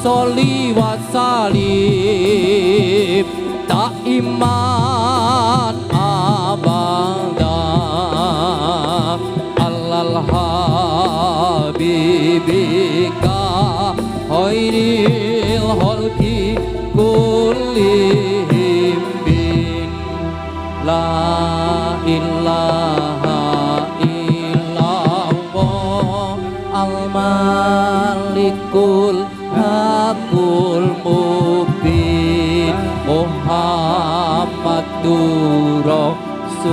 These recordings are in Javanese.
sholli wa salim Ta'iman abada Alal habibika Khairil khalqi kullihim bin La ilaha illallah Al-Malikul Hakul Mubin Muhammadur Rasulullah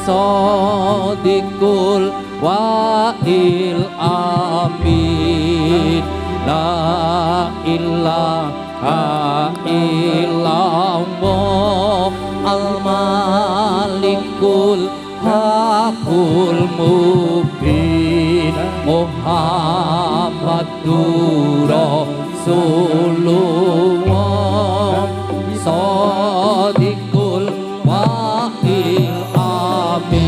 Sadiqul Wa'il Amin La ilaha illallah Al-Malikul Hakul Mubin Muhammadur Rasulullah Sadiqul Wa'il Amin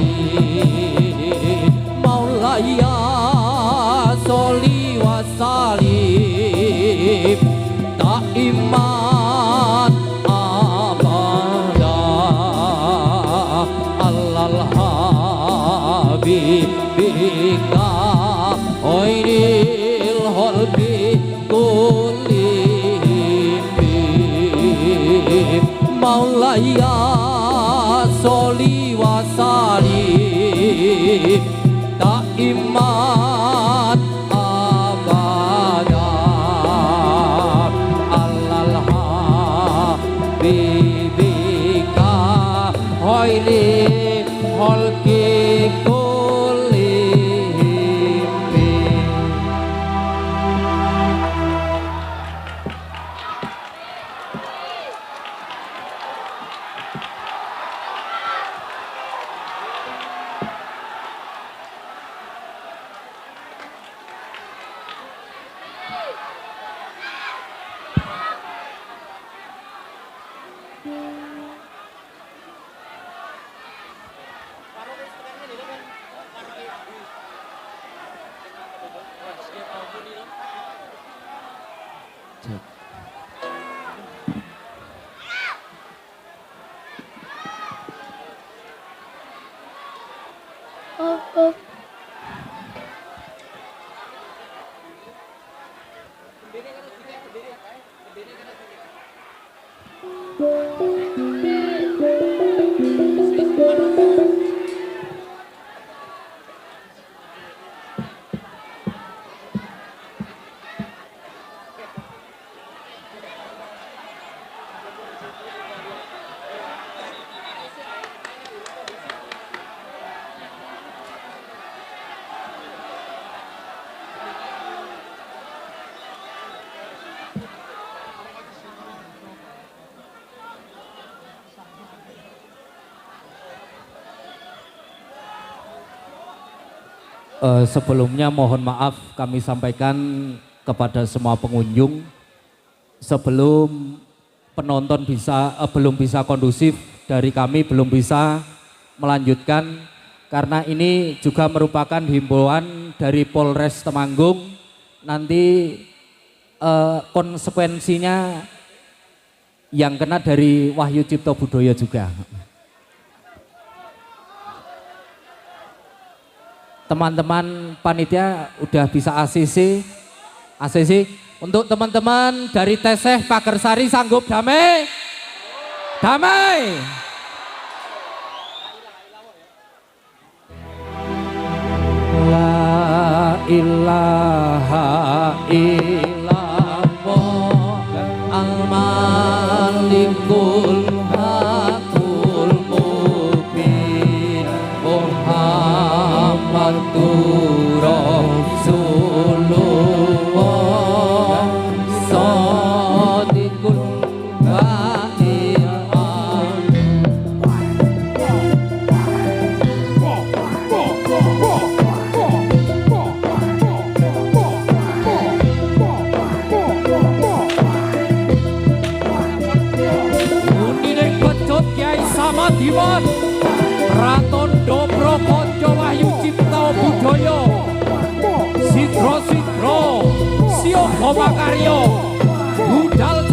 Maulaya sholli wa salim Ta'iman abada Alal habibika Khairil khalqi kullihim Maulaya sholli wa salim Ta'iman abada Alal habibika Khairil khalqi kullihim Sebelumnya mohon maaf kami sampaikan kepada semua pengunjung sebelum penonton belum bisa kondusif dari kami belum bisa melanjutkan karena ini juga merupakan himbauan dari Polres Temanggung nanti konsekuensinya yang kena dari Wahyu Cipto Budoyo juga. Teman-teman panitia udah bisa ACC untuk teman-teman dari Teseh Pagersari sanggup damai La ilaha illallah Al-Malikul Hakul Mubin Muhammadur Rasulullah Sadiqul Wa'il Amin Samadiman Raton Dobro Konco Wahyu Cipto Budoyo Sidro Koma Karyo Budal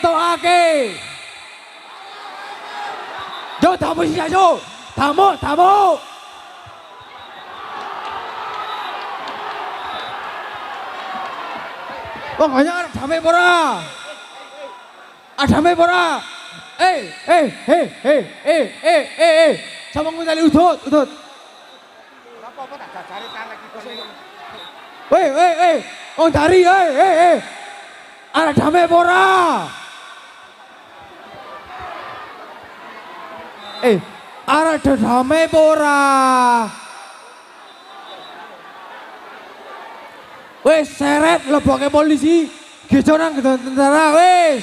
Toake. Yo tamu sih yo. Tamu. Pokoknya damai pora. Damai pora. Sama ngundali udut. Apa tak jajari kan lagi kene. Oh dari Ada damai pora. Ada damai pora. Wes seret leboke polisi. Gejo nang tentara wes.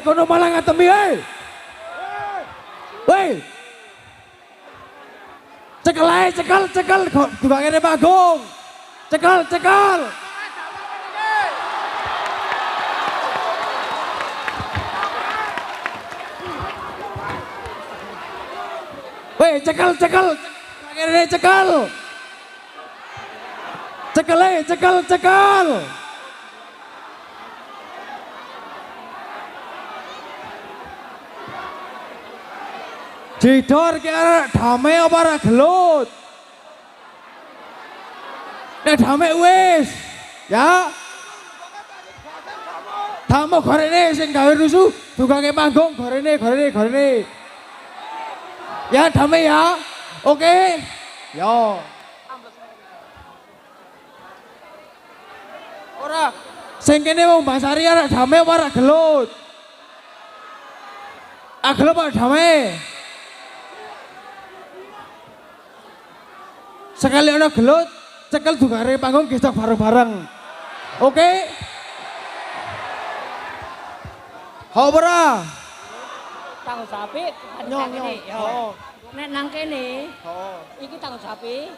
Kono malah ngatemi Cekel tukang ngene panggung. Cekel. Cekel. Akhirnya cekel. Cekel. Jidor ki arek damai apa arek gelut? Nek damai wis. Ya. Tamu gorene sing gawe rusuh, tukangke panggung gorene. Ya damai ya. Oke. Yo. Ora sing kene wong Basari arek damai apa arek gelut? Gelut apa damai? Sekali ana gelut, cekel dugare panggung gesok bareng-bareng. Oke? Ora? Tanggung jawabe nyong. Nek nang kene, iki tanggung jawabe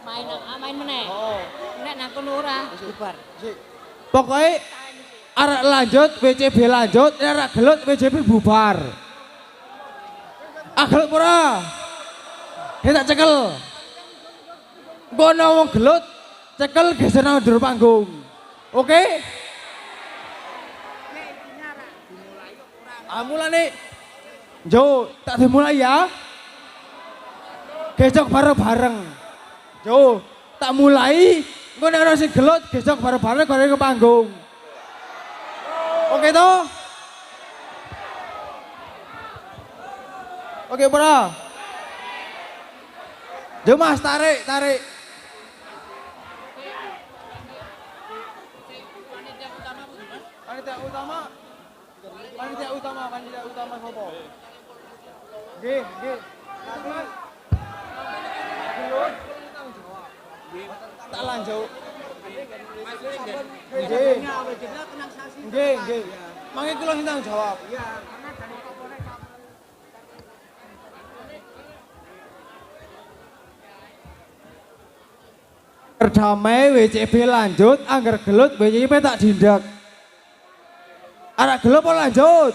main meneh. Nek nang kono ora bubar. Pokoke arek lanjut, WCB lanjut, arek gelut WCB bubar. Gelut ora? Tak cekel. Kono wong gelut, cekel geser nang ndur panggung. Oke? Mulane Jo, tak dimulai ya. Gesok bareng-bareng. Jo, tak mulai. Engko nek ana sing gelut, gesok bareng-bareng gore ke panggung. Oke toh? Oke, Bro. Jo Mas, tarik. Panitia utama sopo? Nggih. Tak lanjut. Nggih. Mangke kula sing tanggung jawab. Damai WCB lanjut, angger gelut WCB tak dindak. Arek gelut apa lanjut?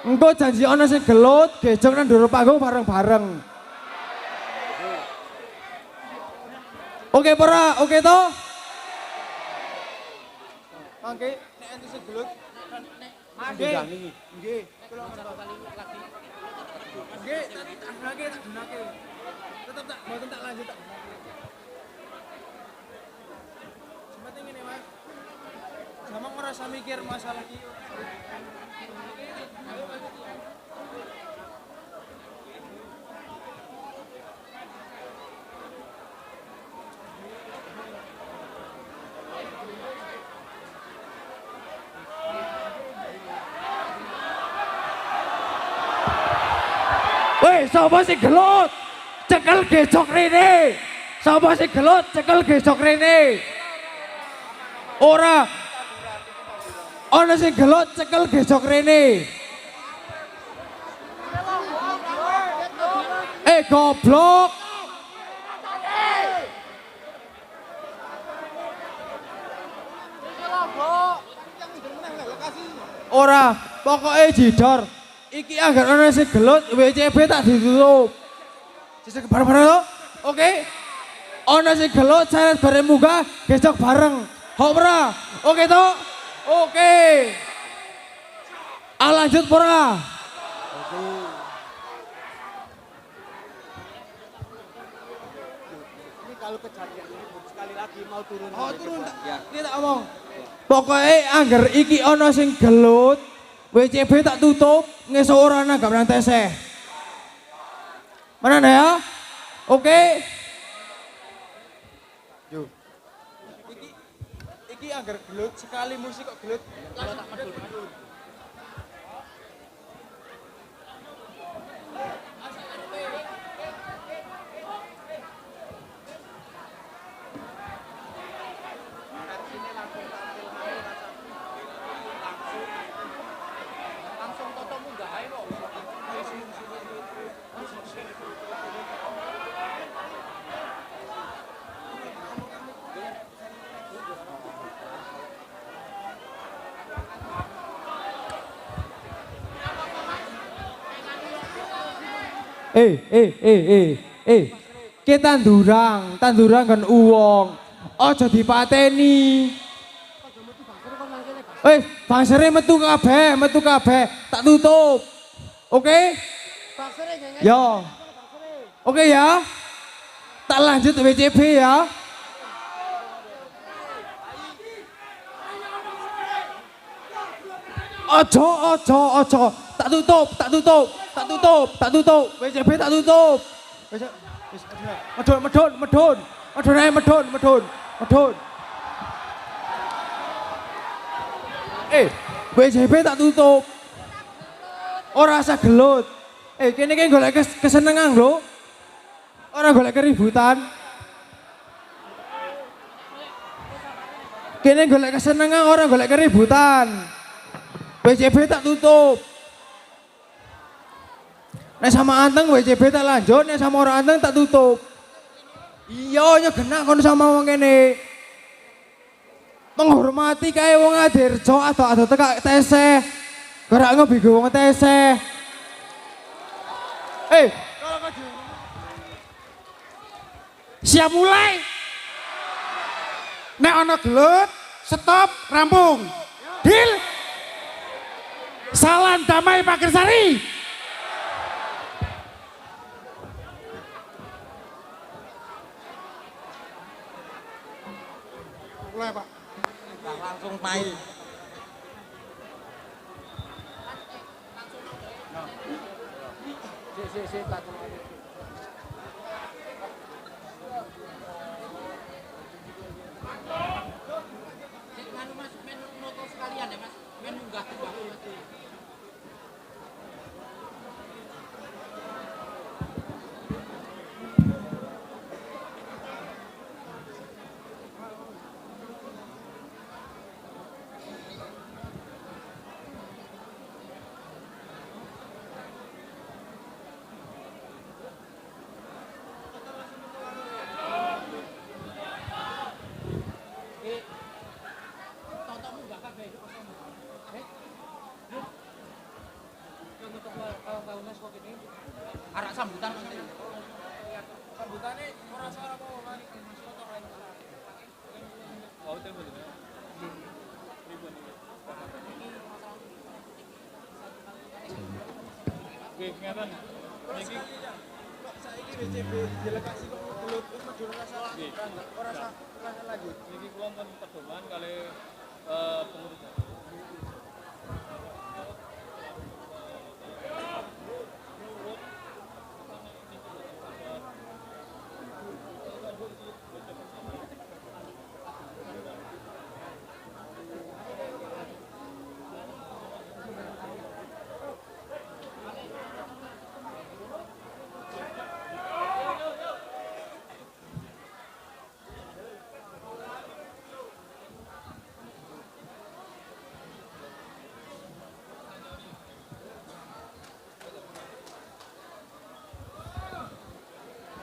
Engko janji ana sing gelut, gejok nang ndoro panggung bareng-bareng. Oke ora? Oke toh? Mangke nek enti sing gelut nggih. Kula lagi. Nggih, tak gunake. Tetep tak mboten tak lanjut tak. Sementing ngene Mas. Sama ngerasa mikir masalah iki. Weh, sapa sing gelut? Cekel gesok rene. Sapa sing gelut? Cekel gesok rene. Ora. Ana sing gelut cekel gesok rene. Goblok. Ora, pokoknya jidor. Iki agar ana sing gelut, WCB tak ditutup. Sesuk bareng-bareng to? Oke. Ana sing gelut, syarat bareng munggah, gesok bareng. Hok ora? Oke to? Oke. Lanjut ora? Oke. Ini kalau kejadian ini sekali lagi mau turun. Oh, turun. Ya. Ini tak omong. Pokoknya anggar iki ana sing gelut, WCB tak tutup, ngesuk ora nanggap nang teseh. Mana ya? Oke. Yo. Iki anggar gelut sekali musik kok gelut. Kalau tak medul. Kita tanduran kan uwong. Aja dipateni. Bangsere metu kabeh, tak tutup. Oke? Yo. Oke ya. Tak lanjut WCB ya. Ojo. Tak tutup. WCB tak tutup. Medun. WCB tak tutup. Ora rasa gelut. Kene iki golek kesenengan lho. Ora golek keributan. Kene golek kesenengan, ora golek keributan. WCB tak tutup. Nek sama anteng WCB tak lanjut, nek sama orang anteng tak tutup. Iya, nya genak kon sama wong kene. Menghormati kae wong Adirjo ado-ado tekak teseh. Gerak ngebigo wong teseh. Siap mulai. Nek ana gelut, stop, rampung. Deal. Salam damai Pak Kersari. Mulai Pak. Langsung main. Si, Mas, men moto sekalian ya Mas, men unggah ke bawah Mas. Arak sambutan nanti. Sambutannya ora suara apa mari Mas foto kae. Oh, tempo. Oke, ngeten. Niki kok saiki WCB delegasi kok gelut medun rasa ora lagi. Niki kula pun pedoman kali pengurus.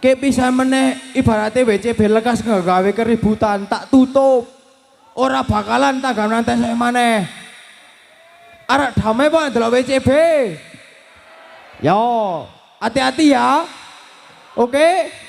Ke bisa meneh ibaratnya WCB lekas ngegawe keributan tak tutup. Ora bakalan taganan tesek maneh. Arek damai Pak ndelok WCB. Yo, hati-hati ya. Oke?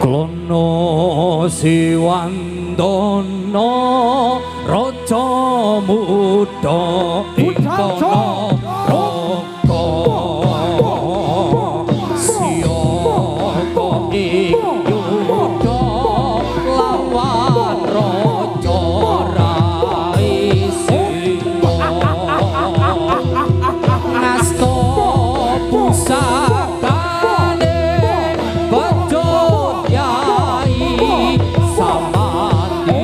Klono Siwandono Raja Muda Ikono Roko Sioko ing Yuda lawan Raja Raisinga ngasta pusakane Badut Yai Samandya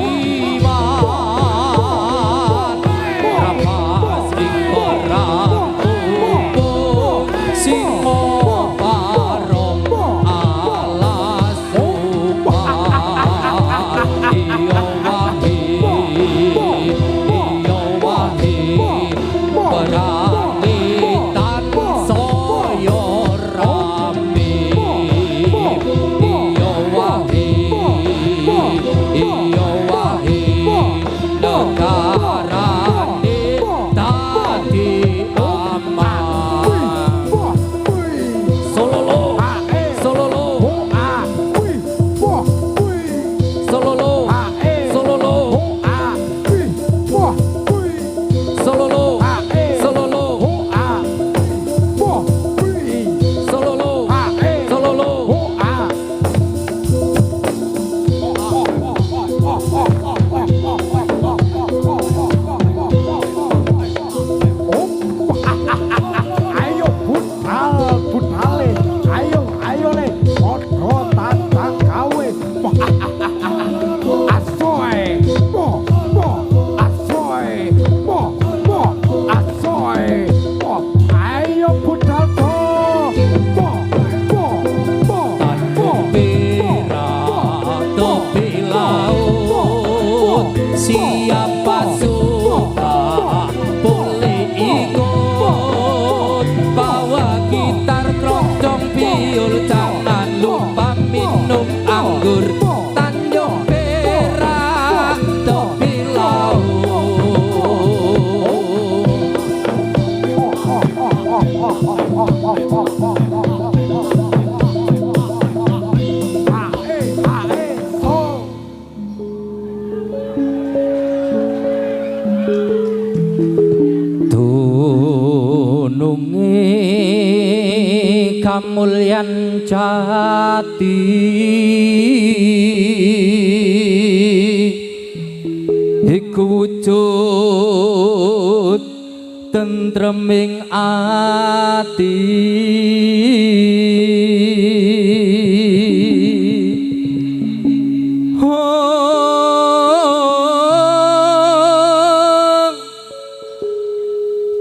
Kamulyan jati iku wujud tentreming ati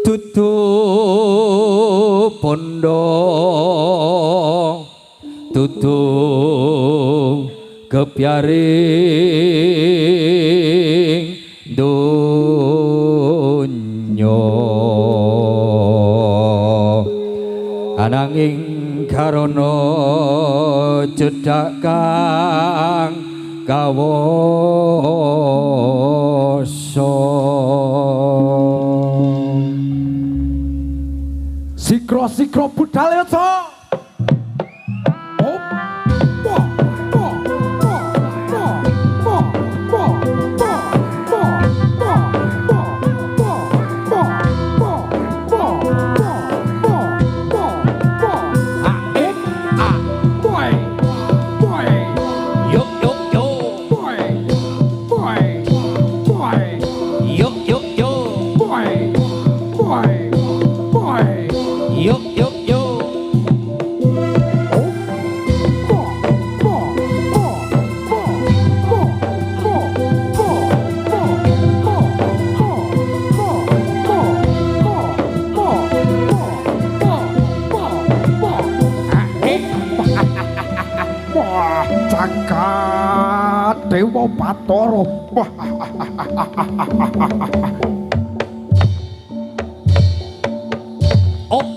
tutup pondok tutup kepyaring donya ananging karana cedhak kang kawasa sikro budal ya to. Dewa Batara. Oh.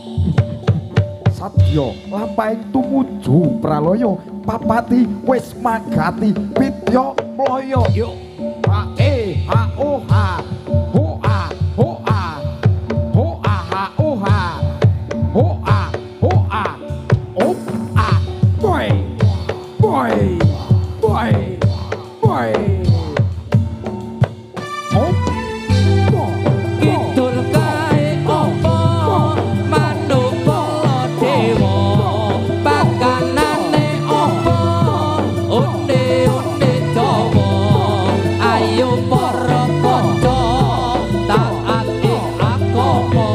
Satya lampahing tumuju pralaya papati wis magati widya mlaya. Yo. Ha ha oh ha. Ho a ho a. Ho a ha oh ha. Ho a ho a. Oh a. Boy. Boy. Boy. Kidul kae apa manuk para dewa pakanane apa onde-onde dawa ayo para kanca taat ing agama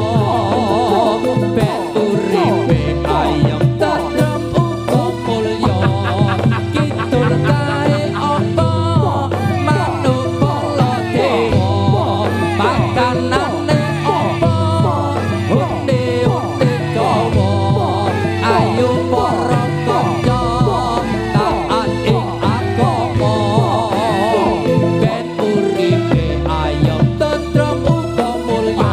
ben uripe ayem tentrem uga mulya kidul kae apa manuk para dewa pakanane apa onde-onde dawa ayo para kanca taat ing agama ben uripe ayem tentrem uga mulya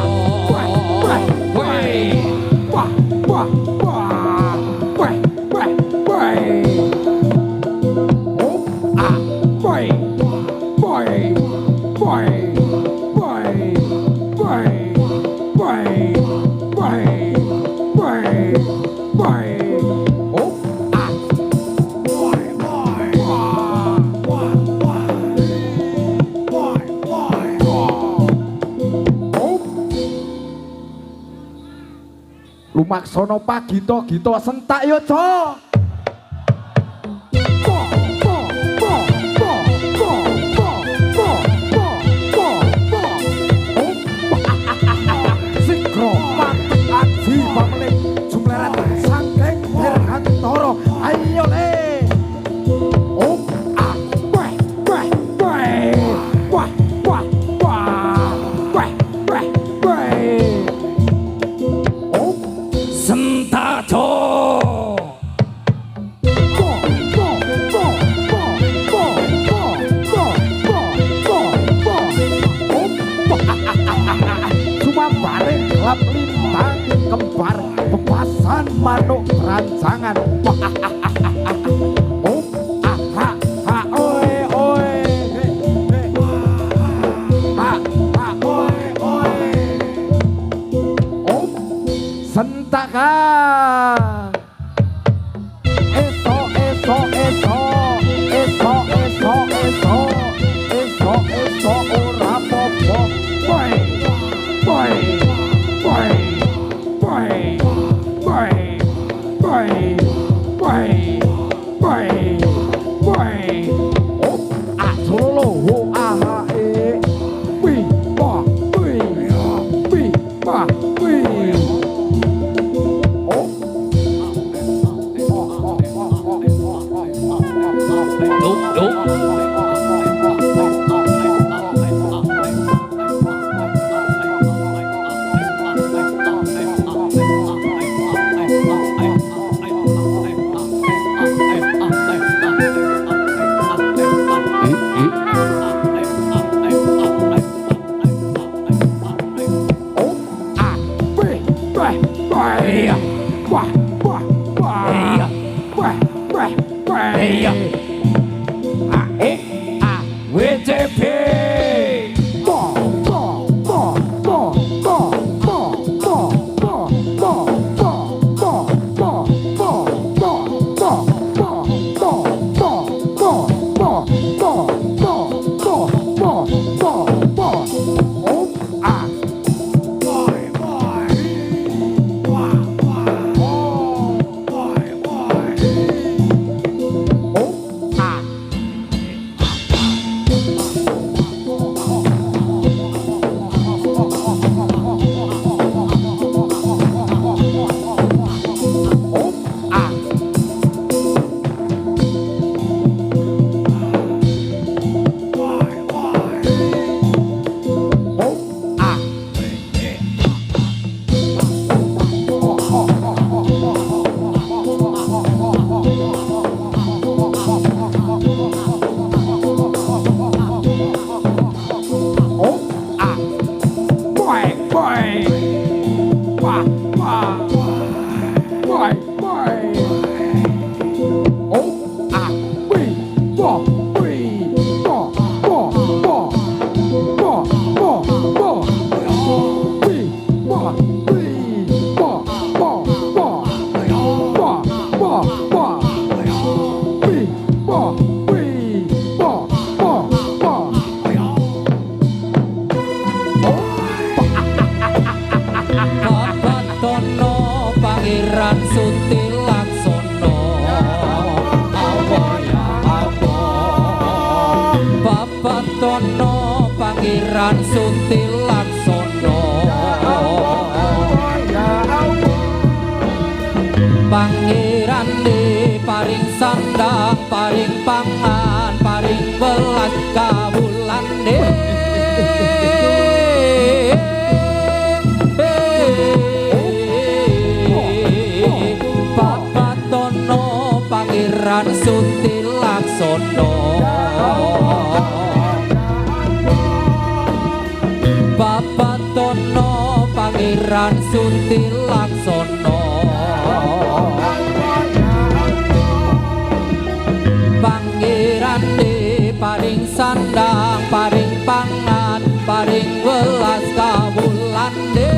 Lumaksana pagita-gita sentak ya, Cok. Sikro matuk aji pamele jumleret saking dirgantara. Ayo le. Oh, ah, weh, weh, weh. Wah, wah, wah. Weh, weh, weh. Sentajo cuma bareng gelap lintang kembar bebasan manuk rancangan. Oh, aha, ha, oe, oe. Ha, ha, oe, oe. Oh, sentak tangan. Esok, esok, esok, esok, esok, esok, esok, esok, ora popo. Boy, boy, boy, boy, boy, boy, boy, boy, boy. Oh, ah, solo, oh, ah, eh, wih, wah, wih, wih, wah, wih. Oh. Pangeran Suntil Laksono Pangeran di paring sandang paring pangan paring welas kawulan de Papatono Pangeran Suntil Laksono Papatono Pangeran Suntil Laksono Pangeran di paring sandang paring pangan paring welas kawulan de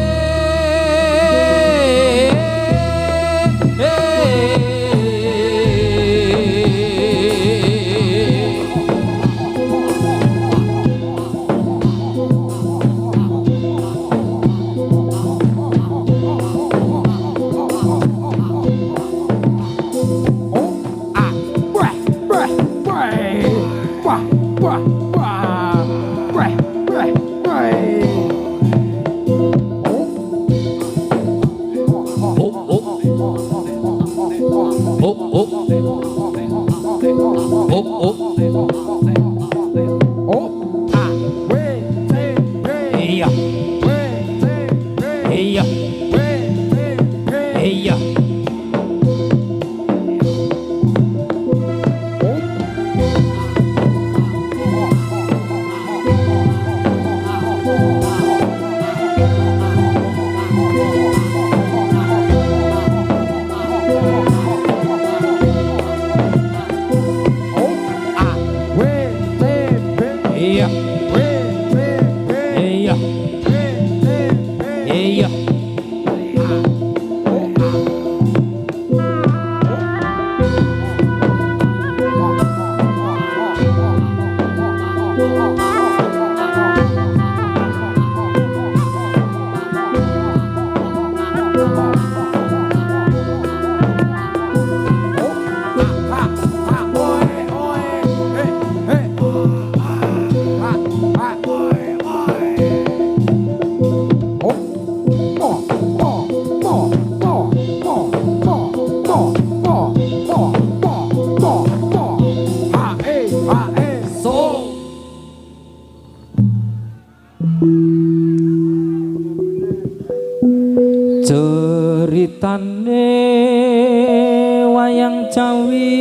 wayang Jawi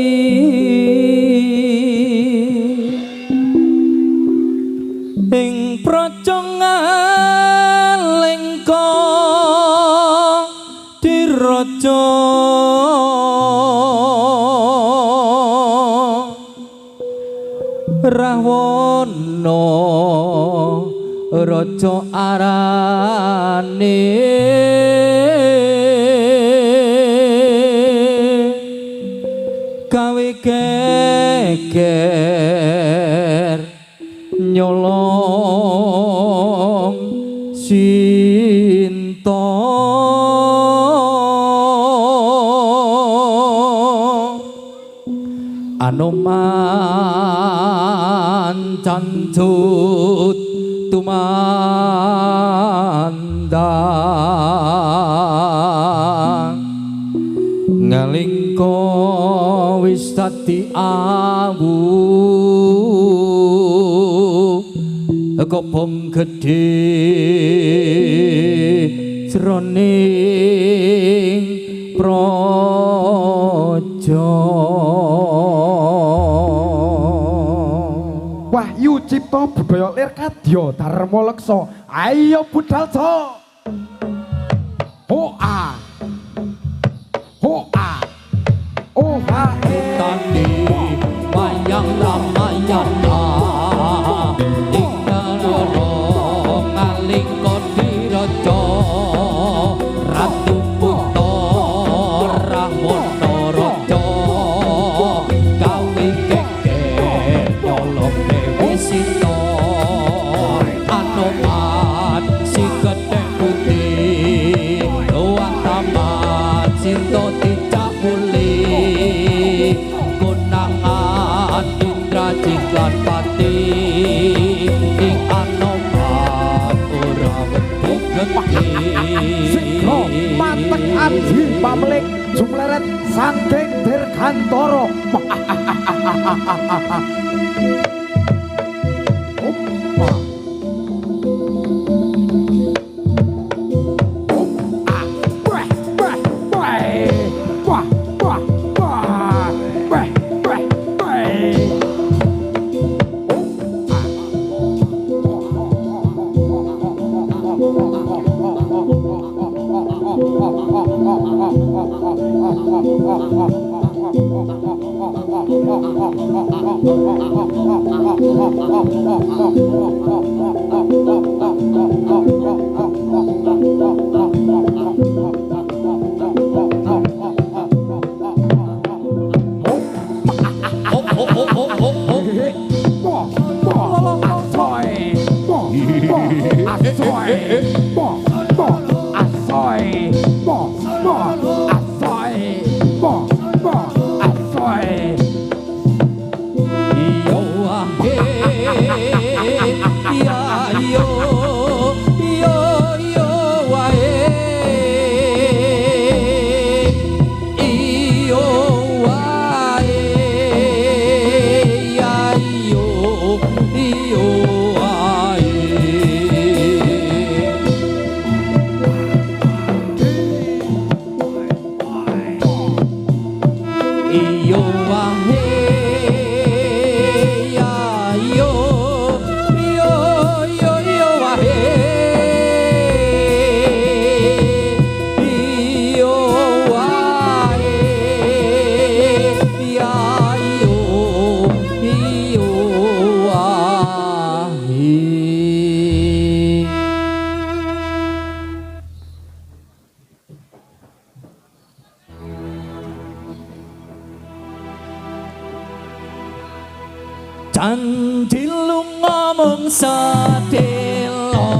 ing procongalengka diraja Rahwana raja arane gawe geger nyolong Sinta Anoman cancut tumandang ngalingko wis dadi awu kobong gedhe jroning praja Wahyu Cipta Budaya Lir Kadya Dharma Leksa ayo budal so hoa hoa oha tani wayang ramayana ing naloro ngaling kodiraja ratu putra Rahwana raja gawe geger nyolong Dewi Sinta Anoman si gedhe putih luwih tamat Sinta tidak muli konangan Indrajit lan Pati ing Anoman ora wedi Sikro mantek adi pamlik jumleret saking dirgantara Janji lunga mung sedelo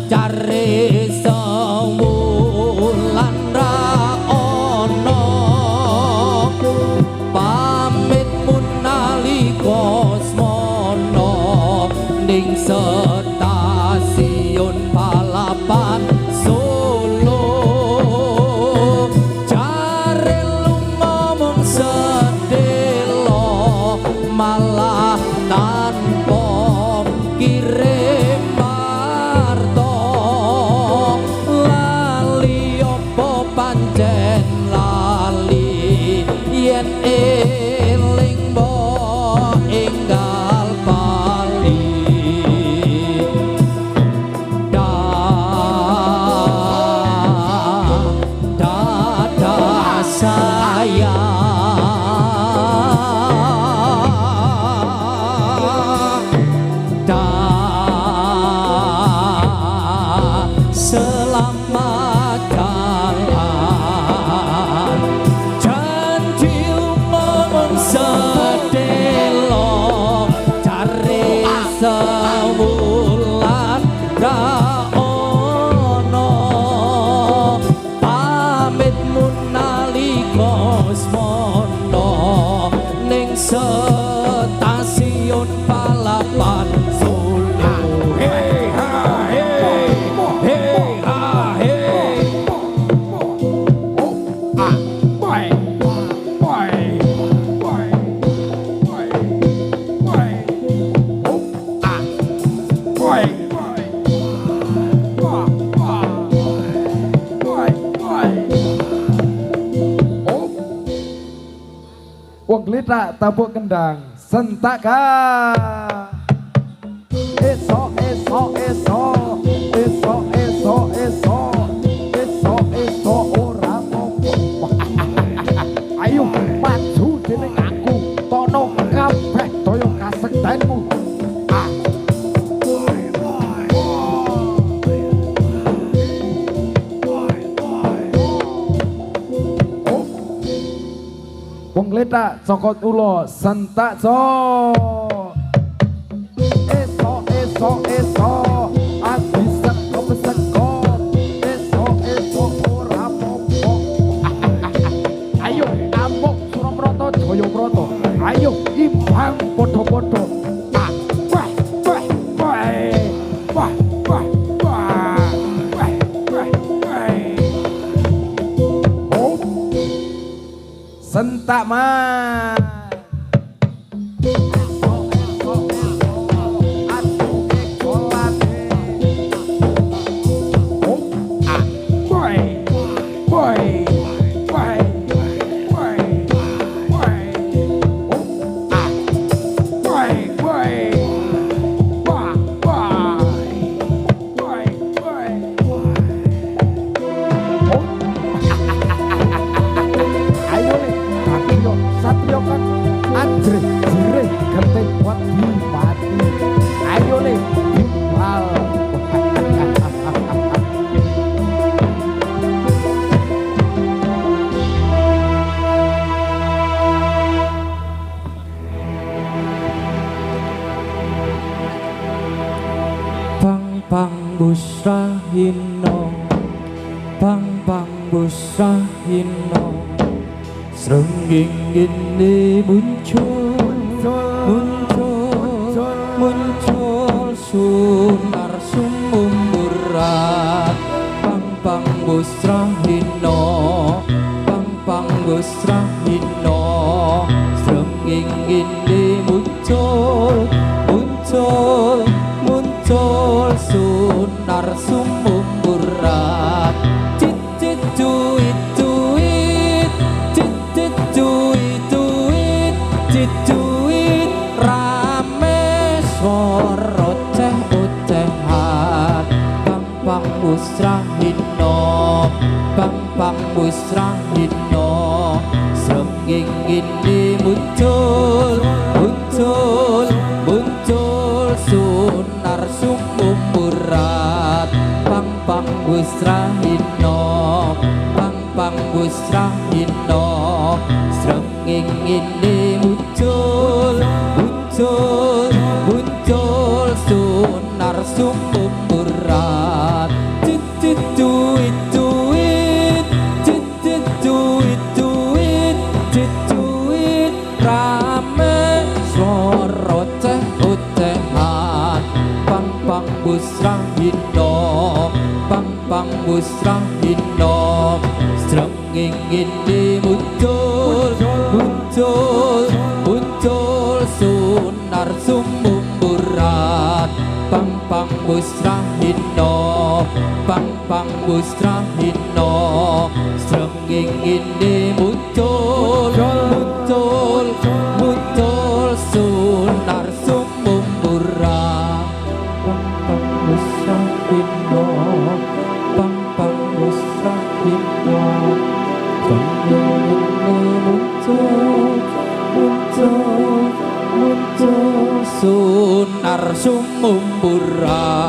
cari sewulan ra ono pamit mun nalika smono ning stasiun balapan Solo cari lunga mung sedelo malah tanpa kirim Selamat jalan janji umum sedelo cari sewulan ra ono pamit nalika smono ning stasiun balapan Solo. Hey ha hey hey ha hey Wong glithak tabuk kendang sentakan. Esok ora ngopo. Ayo maju dening aku tono kabeh daya kasektenmu. Wong glithak saka ula sentak so. Esok abis seko esok ora apa-apa. Ayo ambok Suraprata Jayaprata. Ayo imbang padha-padha. Sentak man. Satrio kan anjreh jireh genteng buat dimati. Ayo le bal. Pang busrahino pang busrahino srenging ini muncul sunar sumumburat pang busrahino srenging ini muncul sunar sumumburat Duit rame swara oceh-ocehan pang busrahino srenging ini muncul sunar sumumburat pang busrahino srenging ini muncul sunar sumumburat duit rame swara oceh-ocehan pang busrahino srenging ini muncul sunar sumumburat pang busrahino srenging ini muncul sunar sumumburat pang busrahino sumumpuran.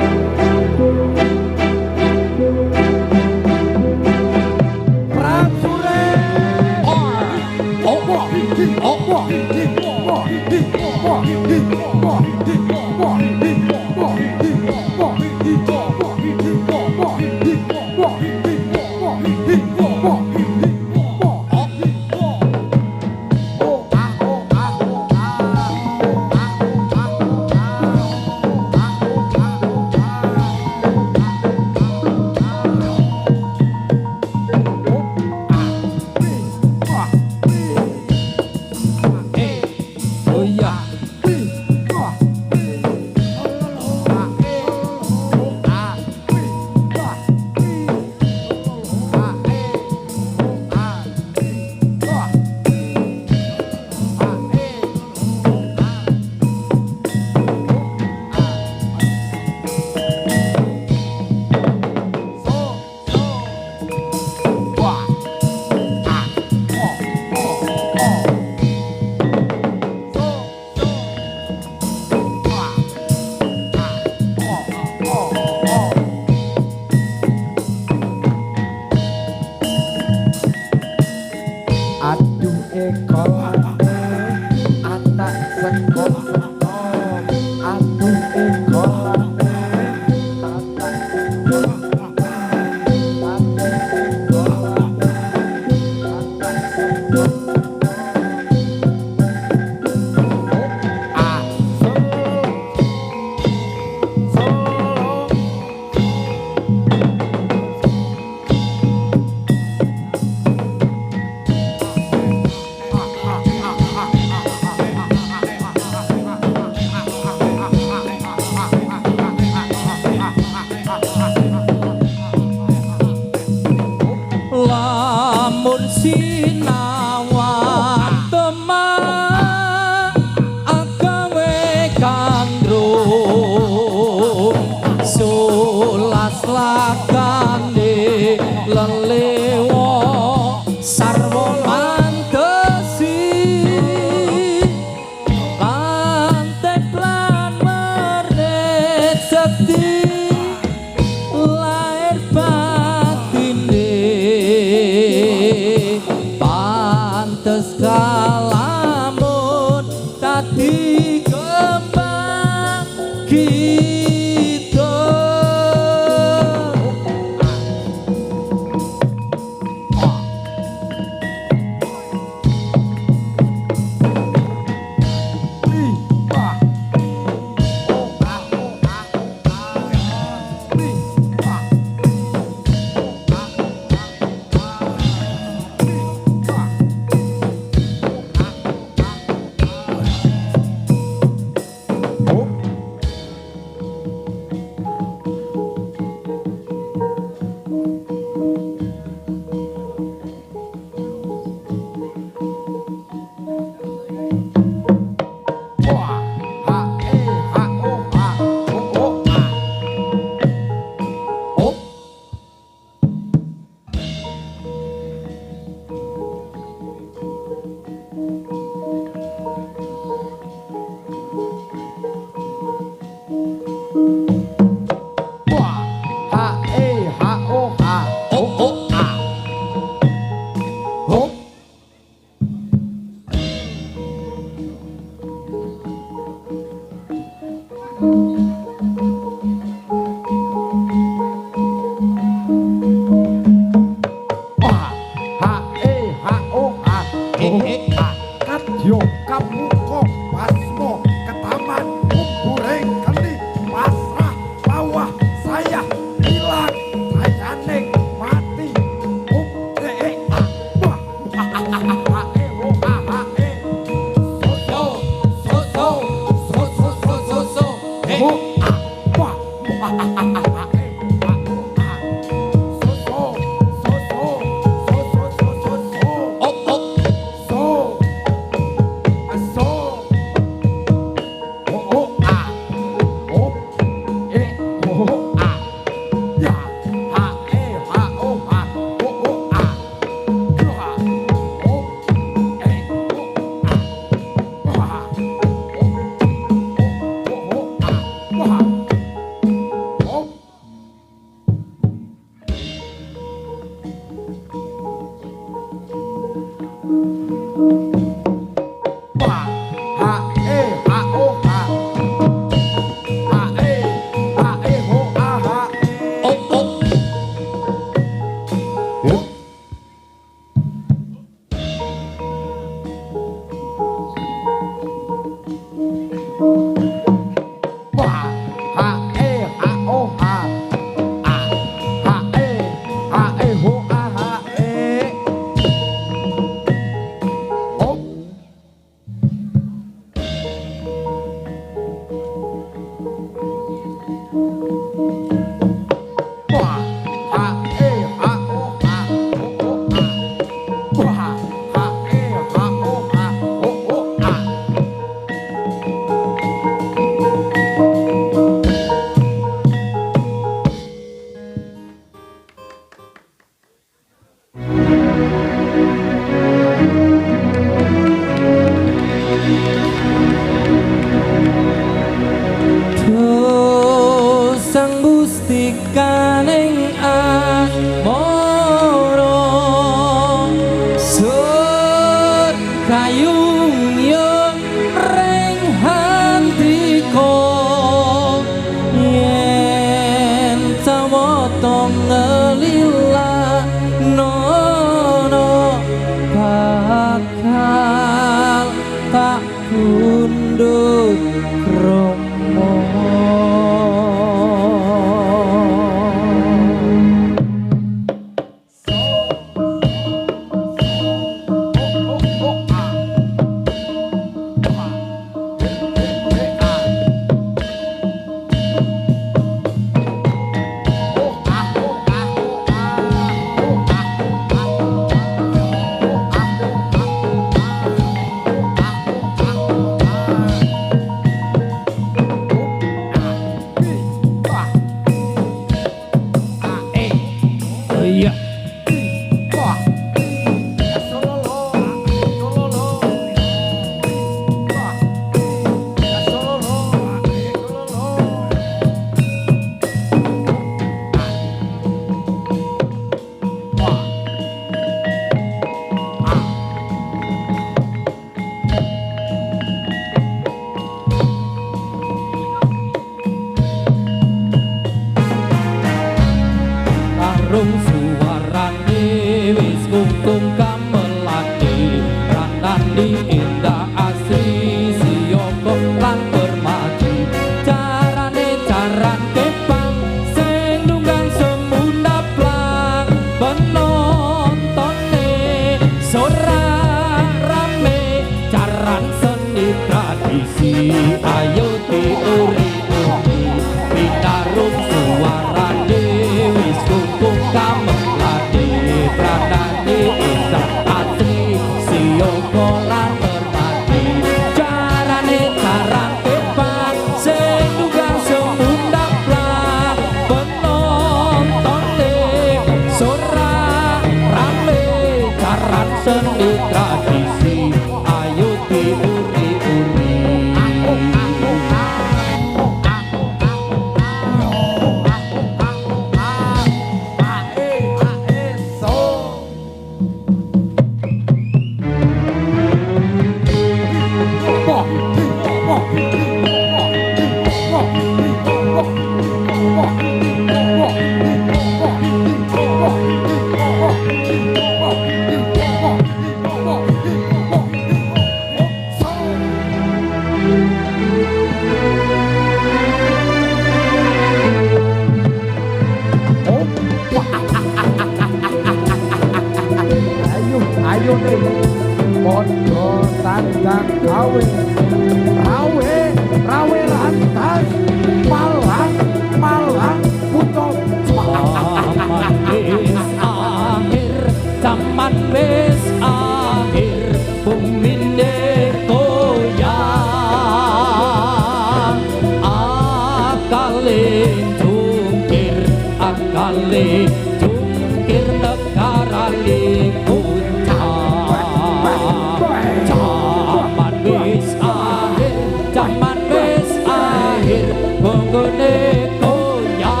Bumi bonggone goyang.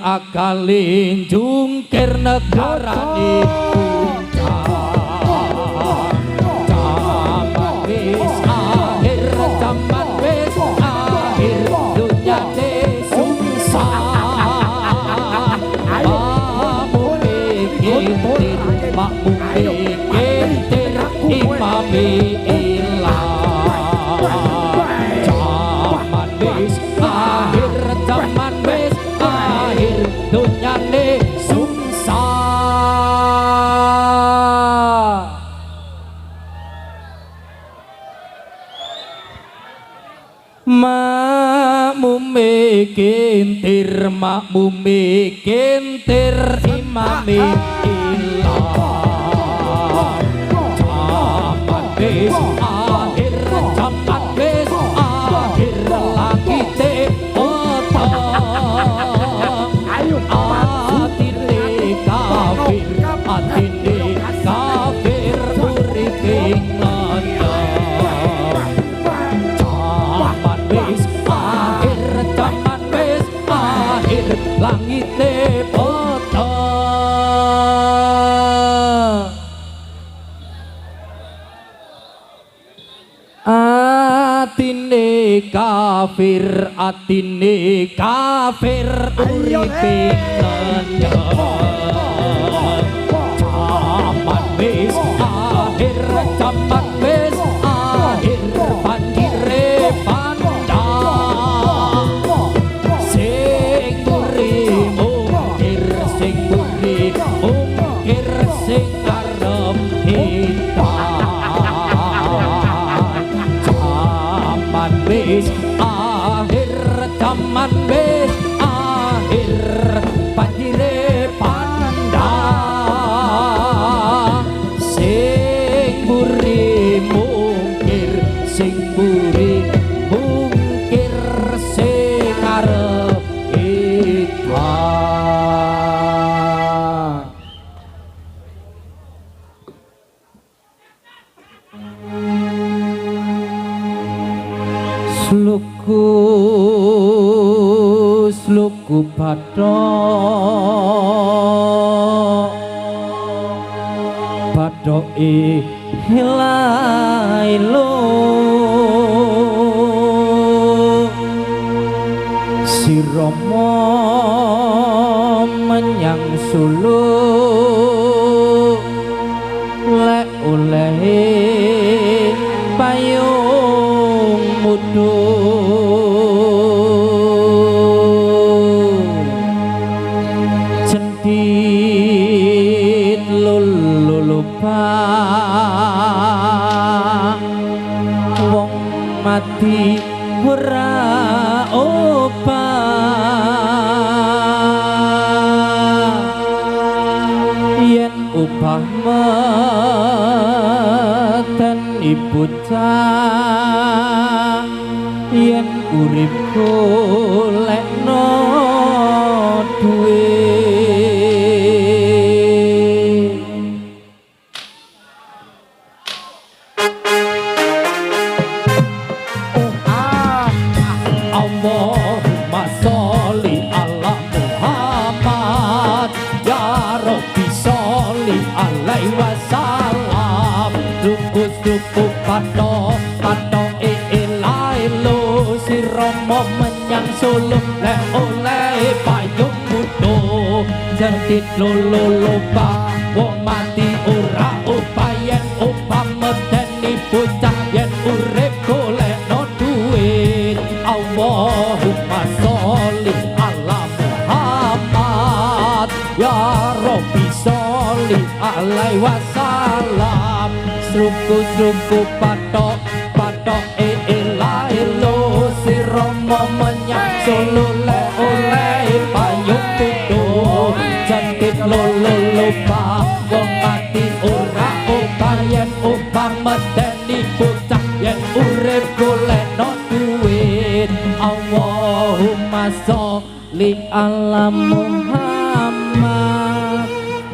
Akalin jungkir negarane puncak. Zaman wis akhir, zaman wis akhir, dunyane sungsang. Makmu mikir, makmu mikir, imame ilang. Zaman wis akhir, zaman wis akhir, dunyane sungsang. Makmume kintir imame ilang. Zaman wis akhir, zaman wis akhir, langite otong. Atine kafir, atine kafir, uripe ngendang. Zaman wis akhir, zaman wis akhir, langite potong. Atine kafir, uripe ngendang. Zaman wis akhir, zaman wis akhir, banjire pandang. Sing mburi mungkir, sing mburi mungkir, sing arep hitam. Zaman wis akhir, zaman wis akhir, banjire pandang. Sing mburi mungkir, sing mburi mungkir, sing arep hitam. Sluku bathok hilailo si Rama menyang Solo lek olehe payung mudhun cendhit lulupang wong mati ora obah yen obah mateni bocah yen urip golekno duwe. Allahumma sholli ala Muhammad ya Rabbi sholli alaihi wasallam. Duku pato ilailo si Rama menyang Solo le oleh payung mudo jendit lolo wong mati ora upayen upah medeni bocah yen urip golekno duit. Allahumma sholli ala Muhammad ya Rabbi sholli alaihi wasallam. Struku patok ilailo si Rama menyang Solo le oleh payung mudo jendit lolo wong mati ora upayen upah medeni bocah yen urip golekno duit. Allahumma sholli ala Muhammad.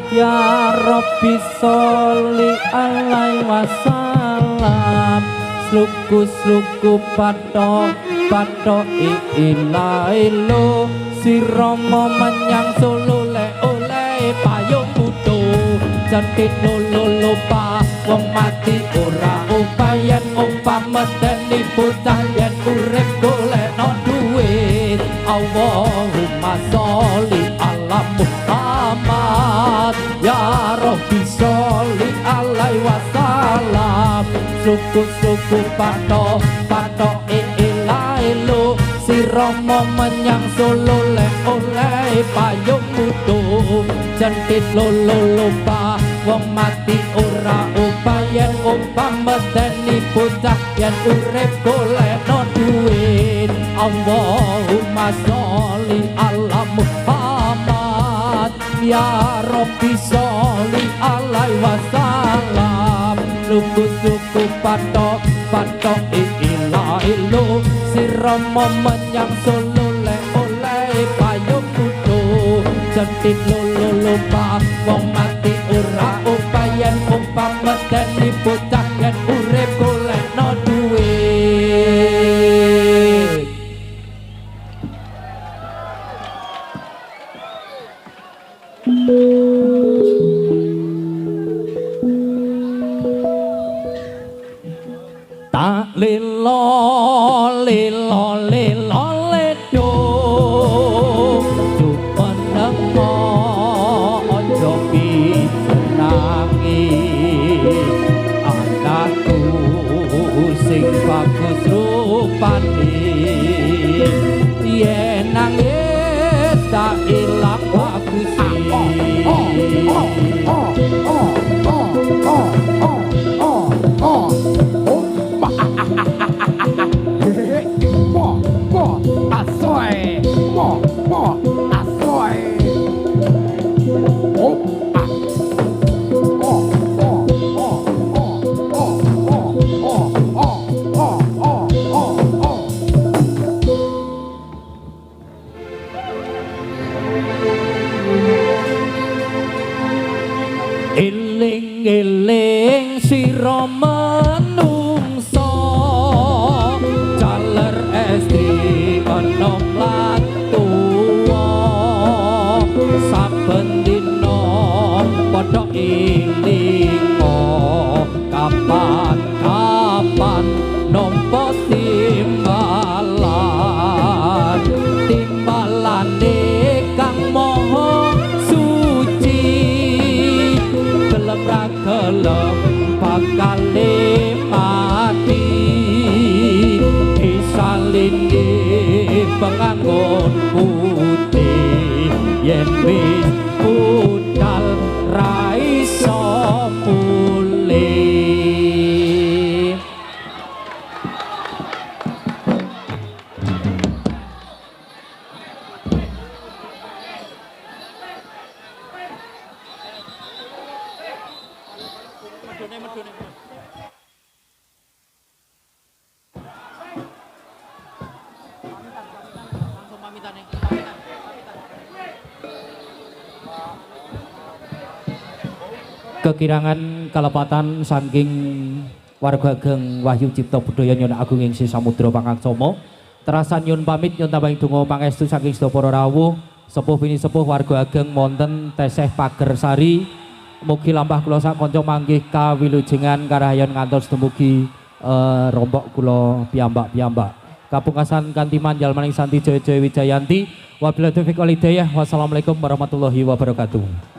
Ya Rabbi sholli alaihi wasallam sluku patok ilailo sirama menyang Solo le oleh payung kudu jantit lolo pa wong mati ora upayan umpama medeni bocah yen urip golekno duit Allahumma sholli ala Muhammad ya Rabbi sholli alaihi wasallam suku patok ilailo sirama menyang Solo le oleh payung kudu jantit lolo pa wong mati ora upayan umpama medeni bocah yen urip golekno duit Allahumma sholli ala Muhammad ya Rabbi sholli alaihi wasallam suku patok ilailo sirama menyang Solo le oleh payung kudu jantit lolo pa wong mati ora upayan umpama medeni bocah yen urip golekno duit tak lilo ledo jumenengo ojo pisenangi anakku sing bagus rupane yen nangis tak ilang baguse Eling sira menungso jaler estri ana platuwa saben dina padha elingo kapan nampa timbalane kang maha suci gelem ra gelem bakal mati disalini penganggon putih yen wis budal ra iso pulih. Kekirangan kalepatan saking warga Ageng Wahyu Cipta Budaya Nyun Agung ing Samudra Pangaksomo terasan nyun pamit nyun tambahing donga pangestu saking sedaya para rawuh sepuh bini sepuh warga Ageng wonten Teseh Pager Sari mugi lampah kula sak kanca manggih kawilujengan karahayan ngantos dumugi rombok kula piyambak-piyambak kapungkasan kanthi manjal maning Santi Jaya Jaya Wijayanti wabillahi taufiq wal hidayah wassalamualaikum warahmatullahi wabarakatuh.